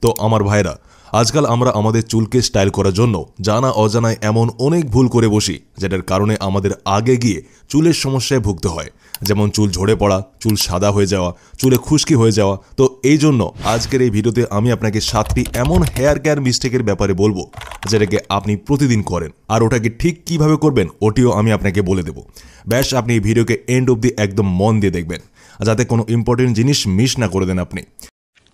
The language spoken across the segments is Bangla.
তো আমার ভাইরা, আজকাল আমরা আমাদের চুলকে স্টাইল করার জন্য জানা অজানায় এমন অনেক ভুল করে বসি, যেটার কারণে আমাদের আগে গিয়ে চুলের সমস্যায় ভুগতে হয়। যেমন চুল ঝরে পড়া, চুল সাদা হয়ে যাওয়া, চুলে খুশকি হয়ে যাওয়া। তো এই জন্য আজকের এই ভিডিওতে আমি আপনাকে 7টি এমন হেয়ার কেয়ার মিস্টেকের ব্যাপারে বলবো, যেটাকে আপনি প্রতিদিন করেন, আর ওটাকে ঠিক কিভাবে করবেন ওটিও আমি আপনাকে বলে দেব। ব্যাস আপনি এই ভিডিওকে এন্ড অবধি একদম মন দিয়ে দেখবেন, যাতে কোনো ইম্পর্টেন্ট জিনিস মিস না করে দেন আপনি।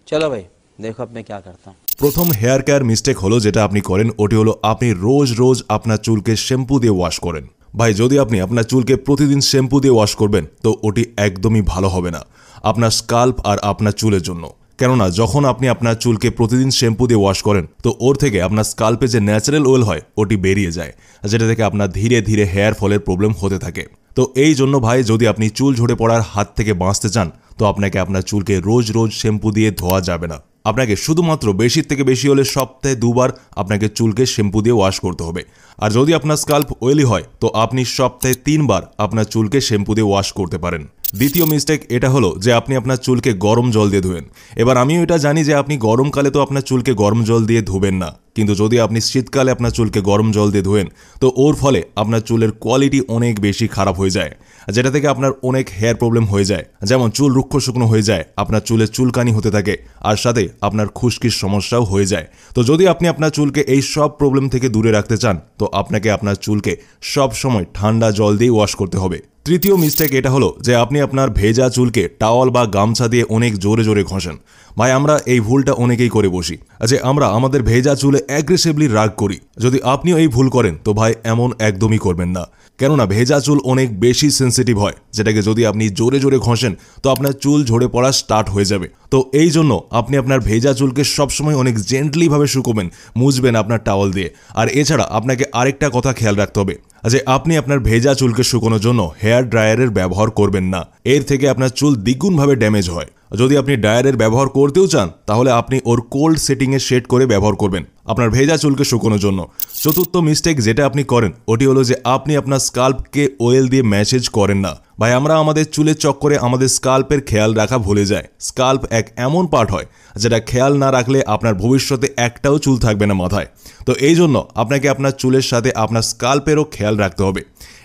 চলো ভাই, দেখো আপনি কি করতাম। প্রথম হেয়ার কেয়ার মিস্টেক হলো, যেটা আপনি করেন ওটি হলো আপনি রোজ রোজ আপনার চুলকে শ্যাম্পু দিয়ে ওয়াশ করেন। ভাই, যদি আপনি আপনার চুলকে প্রতিদিন শ্যাম্পু দিয়ে ওয়াশ করবেন তো ওটি একদমই ভালো হবে না আপনার স্কাল্প আর আপনার চুলের জন্য। কেননা যখন আপনি আপনার চুলকে প্রতিদিন শ্যাম্পু দিয়ে ওয়াশ করেন তো ওর থেকে আপনার স্কাল্পে যে ন্যাচারাল অয়েল হয় ওটি বেরিয়ে যায়, যেটা থেকে আপনার ধীরে ধীরে হেয়ার ফলের প্রবলেম হতে থাকে। তো এই জন্য ভাই, যদি আপনি চুল ঝরে পড়ার হাত থেকে বাঁচতে চান তো আপনাকে আপনার চুলকে রোজ রোজ শ্যাম্পু দিয়ে ধোয়া যাবে না। আপনাকে শুধুমাত্র বেশি থেকে বেশি হলে সপ্তাহে 2 বার আপনাকে চুলকে শ্যাম্পু দিয়ে ওয়াশ করতে হবে। আর যদি আপনার স্কাল্প অয়েলি হয় তো আপনি সপ্তাহে 3 বার আপনার চুলকে শ্যাম্পু দিয়ে ওয়াশ করতে পারেন। দ্বিতীয় মিস্টেক এটা হলো যে আপনি আপনার চুলকে গরম জল দিয়ে ধুয়েন। এবার আমিও এটা জানি যে আপনি গরমকালে তো আপনার চুলকে গরম জল দিয়ে ধুবেন না, কিন্তু যদি আপনি শীতকালে আপনার চুলকে গরম জল দিয়ে ধুয়েন তো ওর ফলে আপনার চুলের কোয়ালিটি অনেক বেশি খারাপ হয়ে যায়, যেটা থেকে আপনার অনেক হেয়ার প্রবলেম হয়ে যায়। যেমন চুল রুক্ষ শুকনো হয়ে যায়, আপনার চুলে চুলকানি হতে থাকে, আর সাথে আপনার খুশকির সমস্যাও হয়ে যায়। তো যদি আপনি আপনার চুলকে এই সব প্রবলেম থেকে দূরে রাখতে চান তো আপনাকে আপনার চুলকে সব সময় ঠান্ডা জল দিয়ে ওয়াশ করতে হবে। তৃতীয় মিস্টেক এটা হলো যে আপনি আপনার ভেজা চুলকে টাওয়াল বা গামছা দিয়ে অনেক জোরে জোরে ঘষেন। ভাই, আমরা এই ভুলটা অনেকেই করে বসি, যে আমরা আমাদের ভেজা চুলে অ্যাগ্রেসিভলি রাগ করি। যদি আপনিও এই ভুল করেন তো ভাই এমন একদমই করবেন না, কেননা ভেজা চুল অনেক বেশি সেন্সিটিভ হয়, যেটাকে যদি আপনি জোরে জোরে ঘষেন তো আপনার চুল ঝরে পড়া স্টার্ট হয়ে যাবে। তো এই জন্য আপনি আপনার ভেজা চুলকে সবসময় অনেক জেন্টলিভাবে শুকোবেন, মুছবেন আপনার টাওয়াল দিয়ে। আর এছাড়া আপনাকে আরেকটা কথা খেয়াল রাখতে হবে, যে আপনি আপনার ভেজা চুলকে শুকোনোর জন্য হেয়ার ড্রায়ারের ব্যবহার করবেন না। এর থেকে আপনার চুল দ্বিগুণভাবে ড্যামেজ হয়। যদি আপনি ড্রায়ারের ব্যবহার করতেও চান তাহলে আপনি ওর কোল্ড সেটিংয়ে সেট করে ব্যবহার করবেন আপনার ভেজা চুলকে শুকোনোর জন্য। চতুর্থ মিস্টেক যেটা আপনি করেন ওটি হলো যে আপনি আপনার স্কাল্পকে অয়েল দিয়ে ম্যাসেজ করেন না। ভাই, আমরা আমাদের চুলের চক্করে আমাদের স্কাল্পের খেয়াল রাখা ভুলে যাই। স্কাল্প এক এমন পার্ট হয় যেটা খেয়াল না রাখলে আপনার ভবিষ্যতে একটাও চুল থাকবে না মাথায়। তো এই জন্য আপনাকে আপনার চুলের সাথে আপনার স্কাল্পেরও খেয়াল রাখতে হবে।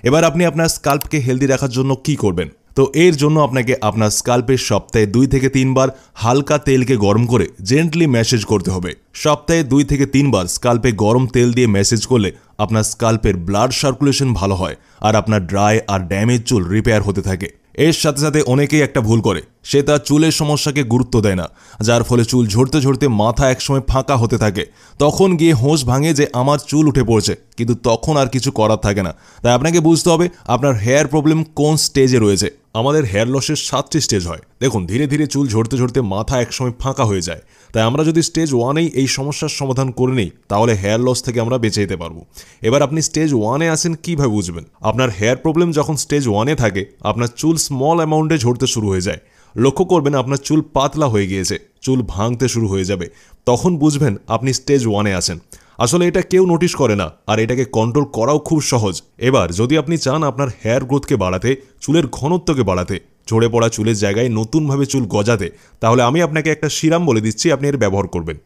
এবার আপনি আপনার স্কাল্পকে হেলদি রাখার জন্য কি করবেন? তো এর জন্য আপনাকে আপনার স্কাল্পের সপ্তাহে 2 থেকে 3 বার হালকা তেলকে গরম করে জেন্টলি ম্যাসেজ করতে হবে। সপ্তাহে 2 থেকে 3 বার স্কাল্পে গরম তেল দিয়ে ম্যাসেজ করলে আপনার স্কাল্পের ব্লাড সার্কুলেশন ভালো হয়, আর আপনার ড্রাই আর ড্যামেজ চুল রিপেয়ার হতে থাকে। এর সাথে সাথে অনেকেই একটা ভুল করে, সে তার চুলের সমস্যাকে গুরুত্ব দেয় না, যার ফলে চুল ঝরতে ঝরতে মাথা একসময় ফাঁকা হতে থাকে। তখন গিয়ে হোঁশ ভাঙে যে আমার চুল উঠে পড়ছে, কিন্তু তখন আর কিছু করার থাকে না। তাই আপনাকে বুঝতে হবে আপনার হেয়ার প্রবলেম কোন স্টেজে রয়েছে। আমাদের হেয়ার লসের 7টি স্টেজ হয়। দেখুন, ধীরে ধীরে চুল ঝরতে ঝরতে মাথা একসময় ফাঁকা হয়ে যায়। তাই আমরা যদি স্টেজ 1এই এই সমস্যার সমাধান করে নিই তাহলে হেয়ার লস থেকে আমরা বেঁচে যেতে পারবো। এবার আপনি স্টেজ 1এ আসেন, কিভাবে বুঝবেন? আপনার হেয়ার প্রবলেম যখন স্টেজ 1এ থাকে আপনার চুল স্মল অ্যামাউন্টে ঝরতে শুরু হয়ে যায়। লক্ষ্য করবেন আপনার চুল পাতলা হয়ে গিয়েছে, চুল ভাঙতে শুরু হয়ে যাবে, তখন বুঝবেন আপনি স্টেজ 1এ আছেন। আসলে এটা কেউ নোটিশ করে না, আর এটাকে কন্ট্রোল করাও খুব সহজ। এবার যদি আপনি চান আপনার হেয়ার গ্রোথকে বাড়াতে, চুলের ঘনত্বকে বাড়াতে, ঝরে পড়া চুলের জায়গায় নতুনভাবে চুল গজাতে, তাহলে আমি আপনাকে একটা সিরাম বলে দিচ্ছি, আপনি এর ব্যবহার করবেন।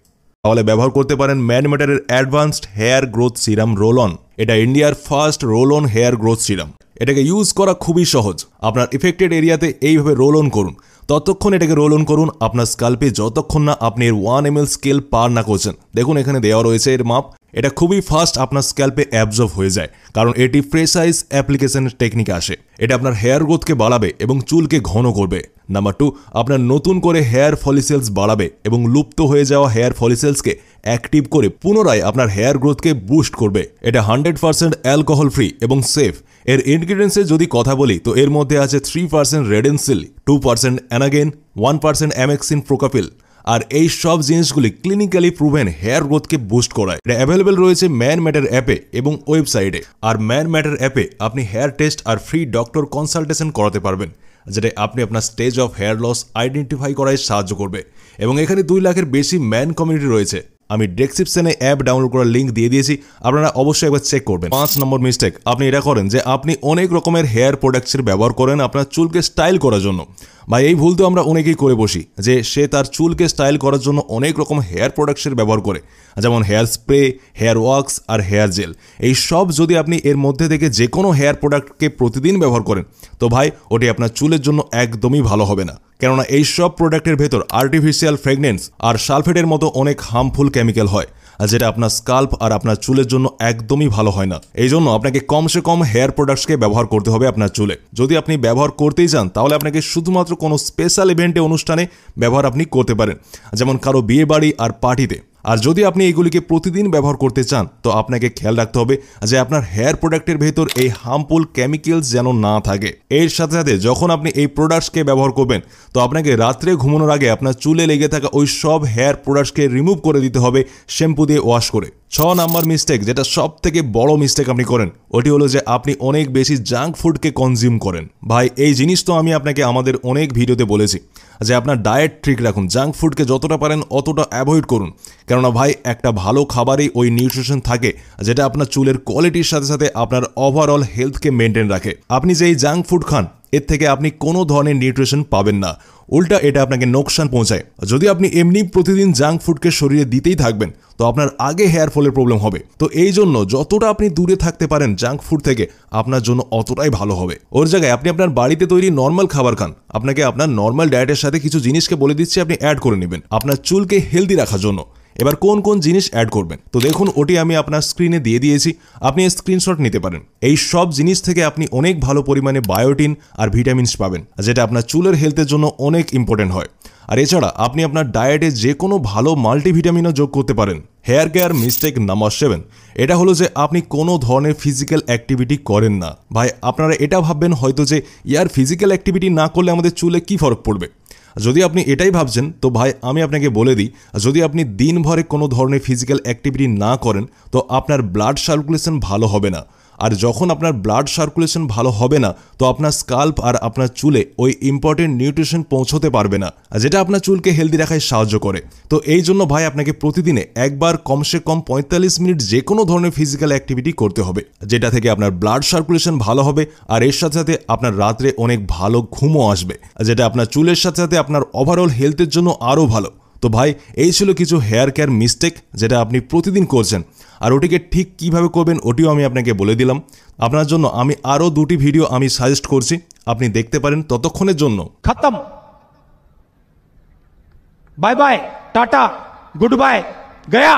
তাহলে ব্যবহার করতে পারেন ম্যান ম্যাটারের advanced hair growth serum roll on. এটা ইন্ডিয়ার first roll on hair growth serum. এটাকে ইউজ করা খুবই সহজ। আপনার ইফেক্টেড এরিয়াতে এইভাবে রোল অন করুন। ততক্ষণ এটাকে রোল অন করুন আপনার স্কাল্পে যতক্ষণ না আপনি এর 1 ml স্কেল পার না করছেন। দেখুন, এখানে দেওয়া রয়েছে এর মাপ। এটা খুবই ফাস্ট আপনার স্ক্যাল্পে অ্যাবজর্ব হয়ে যায়, কারণ এটি প্রেসাইজ অ্যাপ্লিকেশনের টেকনিক আসে। এটা আপনার হেয়ার গ্রোথকে বাড়াবে এবং চুলকে ঘন করবে। নাম্বার 2, আপনার নতুন করে হেয়ার ফলিসেলস বাড়াবে এবং লুপ্ত হয়ে যাওয়া হেয়ার ফলিসেলসকে অ্যাক্টিভ করে পুনরায় আপনার হেয়ার গ্রোথকে বুস্ট করবে। এটা 100% অ্যালকোহল ফ্রি এবং সেফ। এর ইনগ্রিডিয়েন্টসে যদি কথা বলি তো এর মধ্যে আছে 3% রেডেনসিল, 2% অ্যানাগেন, 1% অ্যামেক্সিন প্রোকাপিল। আর এই সব জিনিসগুলি ক্লিনিক্যালি প্রুভেন হেয়ার গ্রোথকে বুস্ট করায়। এটা অ্যাভেলেবেল রয়েছে ম্যান ম্যাটার অ্যাপে এবং ওয়েবসাইটে। আর ম্যান ম্যাটার অ্যাপে আপনি হেয়ার টেস্ট আর ফ্রি ডক্টর কনসালটেশন করাতে পারবেন, যেটা আপনি আপনার stage of hair loss identify করায় সাহায্য করবে। এবং এখানে 2 লাখের বেশি ম্যান কমিউনিটি রয়েছে। আমি ডেসক্রিপশনে অ্যাপ ডাউনলোড করার লিঙ্ক দিয়ে দিয়েছি, আপনারা অবশ্যই একবার চেক করবেন। 5 নম্বর মিস্টেক আপনি এটা করেন যে আপনি অনেক রকমের হেয়ার প্রোডাক্টসের ব্যবহার করেন আপনার চুলকে স্টাইল করার জন্য। ভাই এই ভুল তো আমরা অনেকেই করে বসি যে সে তার চুলকে স্টাইল করার জন্য অনেক রকম হেয়ার প্রোডাক্টসের ব্যবহার করে, যেমন হেয়ার স্প্রে, হেয়ার ওয়াক্স আর হেয়ার জেল। এই সব যদি আপনি এর মধ্যে থেকে যে কোনো হেয়ার প্রোডাক্টকে প্রতিদিন ব্যবহার করেন তো ভাই ওটি আপনার চুলের জন্য একদমই ভালো হবে না, কেননা এই সব প্রোডাক্টের ভেতর আর্টিফিশিয়াল ফ্রেগনেন্স আর সালফেটের মতো অনেক হার্মফুল কেমিক্যাল হয়, যেটা আপনার স্কাল্প আর আপনার চুলের জন্য একদমই ভালো হয় না। এই জন্য আপনাকে কমসে কম হেয়ার প্রোডাক্টসকে ব্যবহার করতে হবে আপনার চুলে। যদি আপনি ব্যবহার করতেই চান তাহলে আপনাকে শুধুমাত্র কোনো স্পেশাল ইভেন্টে অনুষ্ঠানে ব্যবহার আপনি করতে পারেন, যেমন কারো বিয়ে বাড়ি আর পার্টিতে। আর যদি আপনি এগুলিকে প্রতিদিন ব্যবহার করতে চান তো আপনাকে খেয়াল রাখতে হবে যে আপনার হেয়ার প্রোডাক্টের ভেতর এই হার্মফুল কেমিক্যালস যেন না থাকে। এর সাথে সাথে যখন আপনি এই প্রোডাক্টসকে ব্যবহার করবেন তো আপনাকে রাত্রে ঘুমানোর আগে আপনার চুলে লেগে থাকা ওই সব হেয়ার প্রোডাক্টসকে রিমুভ করে দিতে হবে শ্যাম্পু দিয়ে ওয়াশ করে। 6 নাম্বার মিস্টেক, যেটা সব থেকে বড় মিস্টেক আপনি করেন, ওটি হলো যে আপনি অনেক বেশি জাঙ্ক ফুডকে কনজিউম করেন। ভাই এই জিনিস তো আমি আপনাকে আমাদের অনেক ভিডিওতে বলেছি যে আপনার ডায়েট ঠিক রাখুন, জাঙ্ক ফুডকে যতটা পারেন অতটা অ্যাভয়েড করুন, কেননা ভাই একটা ভালো খাবারেই ওই নিউট্রিশন থাকে যেটা আপনার চুলের কোয়ালিটির সাথে সাথে আপনার ওভারঅল হেলথকে মেনটেন রাখে। আপনি যে এই জাঙ্ক ফুড খান এর থেকে আপনি কোনো ধরনের নিউট্রিশন পাবেন না, উল্টা এটা আপনাকে নোকসান পৌঁছায়। যদি আপনি এমনি প্রতিদিন জাঙ্ক ফুডকে শরীরে দিতেই থাকবেন তো আপনার আগে হেয়ার ফলের প্রবলেম হবে। তো এই জন্য যতটা আপনি দূরে থাকতে পারেন জাঙ্ক ফুড থেকে আপনার জন্য অতটাই ভালো হবে। ওর জায়গায় আপনি আপনার বাড়িতে তৈরি নর্মাল খাবার খান। আপনাকে আপনার নর্মাল ডায়েটের সাথে কিছু জিনিসকে বলে দিচ্ছি আপনি অ্যাড করে নেবেন আপনার চুলকে হেলদি রাখার জন্য। এবার কোন কোন জিনিস অ্যাড করবেন তো দেখুন, ওটি আমি আপনার স্ক্রিনে দিয়ে দিয়েছি, আপনি স্ক্রিনশট নিতে পারেন। এই সব জিনিস থেকে আপনি অনেক ভালো পরিমাণে বায়োটিন আর ভিটামিনস পাবেন, যেটা আপনার চুলের হেলথের জন্য অনেক ইম্পর্টেন্ট হয়। আর এছাড়া আপনি আপনার ডায়েটে যে কোনো ভালো মাল্টিভিটামিনও যোগ করতে পারেন। হেয়ার কেয়ার মিস্টেক নাম্বার 7, এটা হলো যে আপনি কোনো ধরনের ফিজিক্যাল অ্যাক্টিভিটি করেন না। ভাই আপনারা এটা ভাববেন হয়তো যে ইয়ার ফিজিক্যাল অ্যাক্টিভিটি না করলে আমাদের চুলে কি ফরক পড়বে। যদি আপনি এটাই ভাবছেন তো ভাই আমি আপনাকে বলে দিই, যদি আপনি দিনভরে কোনো ধরনের ফিজিক্যাল অ্যাক্টিভিটি না করেন তো আপনার ব্লাড সার্কুলেশন ভালো হবে না। আর যখন আপনার ব্লাড সার্কুলেশন ভালো হবে না তো আপনার স্কাল্প আর আপনার চুলে ওই ইম্পর্টেন্ট নিউট্রিশন পৌঁছতে পারবে না, যেটা আপনার চুলকে হেলদি রাখায় সাহায্য করে। তো এই জন্য ভাই আপনাকে প্রতিদিনে একবার কমসে কম 45 মিনিট যে কোনো ধরনের ফিজিক্যাল অ্যাক্টিভিটি করতে হবে, যেটা থেকে আপনার ব্লাড সার্কুলেশন ভালো হবে আর এর সাথে সাথে আপনার রাত্রে অনেক ভালো ঘুমও আসবে, যেটা আপনার চুলের সাথে সাথে আপনার ওভারঅল হেলথের জন্য আরও ভালো। তো ভাই এই ছিল কিছু হেয়ার কেয়ার মিস্টেক যেটা আপনি প্রতিদিন করছেন, আর ওটিকে ঠিক কিভাবে করবেন ওটিও আমি আপনাকে বলে দিলাম। আপনার জন্য আমি আরও 2টি ভিডিও আমি সাজেস্ট করছি, আপনি দেখতে পারেন। ততক্ষণের জন্য खत्म, bye bye, tata, goodbye, गया।